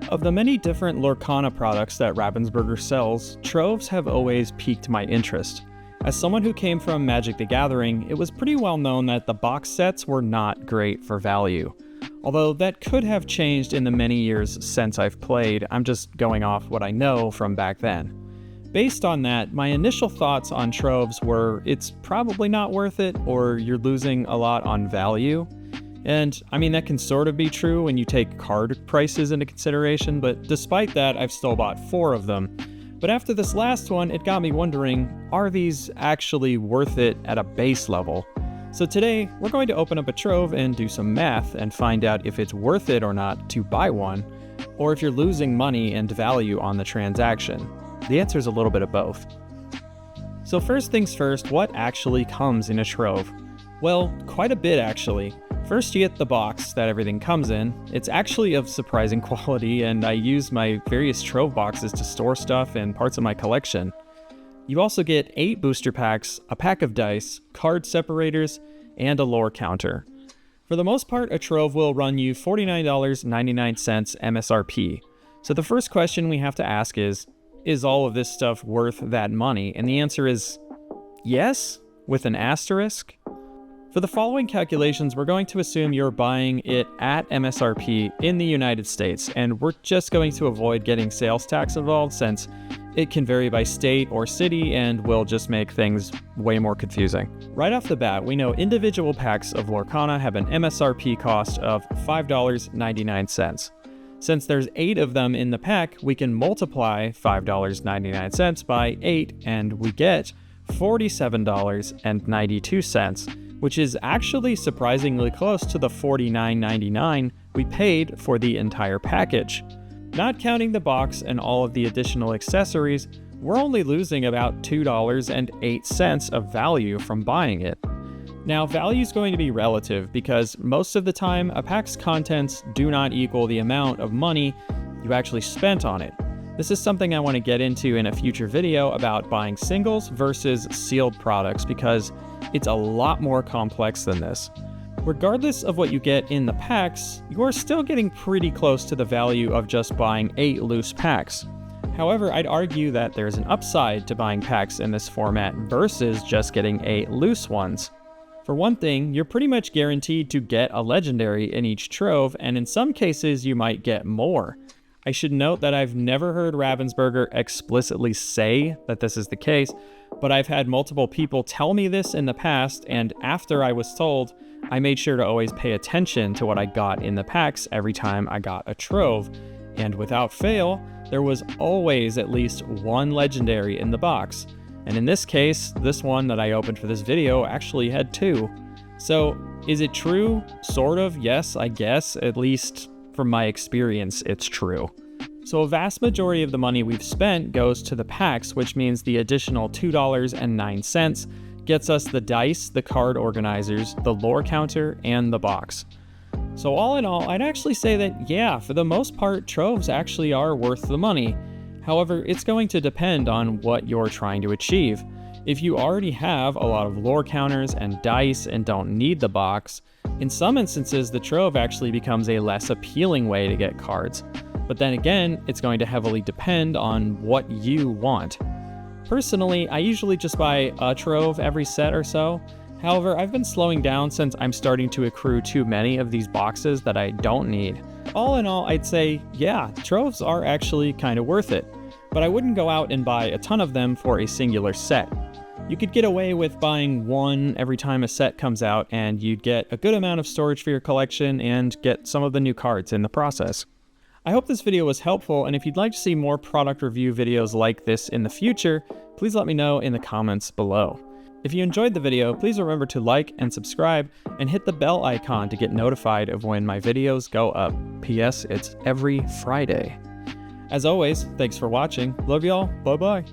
Of the many different Lorcana products that Ravensburger sells, Troves have always piqued my interest. As someone who came from Magic the Gathering, it was pretty well known that the box sets were not great for value. Although that could have changed in the many years since I've played, I'm just going off what I know from back then. Based on that, my initial thoughts on Troves were it's probably not worth it, or you're losing a lot on value. And I mean, that can sort of be true when you take card prices into consideration, but despite that, I've still bought 4 of them. But after this last one, it got me wondering, are these actually worth it at a base level? So today, we're going to open up a Trove and do some math and find out if it's worth it or not to buy one, or if you're losing money and value on the transaction. The answer is a little bit of both. So first things first, what actually comes in a Trove? Well, quite a bit actually. First, you get the box that everything comes in. It's actually of surprising quality, and I use my various Trove boxes to store stuff and parts of my collection. You also get 8 booster packs, a pack of dice, card separators, and a lore counter. For the most part, a Trove will run you $49.99 MSRP. So the first question we have to ask is all of this stuff worth that money? And the answer is yes, with an asterisk. For the following calculations, we're going to assume you're buying it at MSRP in the United States, and we're just going to avoid getting sales tax involved since it can vary by state or city and will just make things way more confusing. Right off the bat, we know individual packs of Lorcana have an MSRP cost of $5.99. Since there's 8 of them in the pack, we can multiply $5.99 by 8 and we get $47.92. Which is actually surprisingly close to the $49.99 we paid for the entire package. Not counting the box and all of the additional accessories, we're only losing about $2.08 of value from buying it. Now, value is going to be relative because most of the time, a pack's contents do not equal the amount of money you actually spent on it. This is something I want to get into in a future video about buying singles versus sealed products because it's a lot more complex than this. Regardless of what you get in the packs, you're still getting pretty close to the value of just buying 8 loose packs. However, I'd argue that there's an upside to buying packs in this format versus just getting 8 loose ones. For one thing, you're pretty much guaranteed to get a legendary in each Trove, and in some cases you might get more. I should note that I've never heard Ravensburger explicitly say that this is the case, but I've had multiple people tell me this in the past, and after I was told, I made sure to always pay attention to what I got in the packs every time I got a Trove, and without fail, there was always at least 1 legendary in the box. And in this case, this one that I opened for this video actually had 2. So, is it true? Sort of, yes, I guess, at least from my experience, it's true. So a vast majority of the money we've spent goes to the packs, which means the additional $2.09 gets us the dice, the card organizers, the lore counter, and the box. So all in all, I'd actually say that yeah, for the most part, Troves actually are worth the money. However, it's going to depend on what you're trying to achieve. If you already have a lot of lore counters and dice and don't need the box, in some instances, the Trove actually becomes a less appealing way to get cards. But then again, it's going to heavily depend on what you want. Personally, I usually just buy a Trove every set or so. However, I've been slowing down since I'm starting to accrue too many of these boxes that I don't need. All in all, I'd say, yeah, Troves are actually kind of worth it. But I wouldn't go out and buy a ton of them for a singular set. You could get away with buying 1 every time a set comes out, and you'd get a good amount of storage for your collection and get some of the new cards in the process. I hope this video was helpful, and if you'd like to see more product review videos like this in the future, please let me know in the comments below. If you enjoyed the video, please remember to like and subscribe, and hit the bell icon to get notified of when my videos go up. P.S. It's every Friday. As always, thanks for watching. Love y'all. Bye-bye.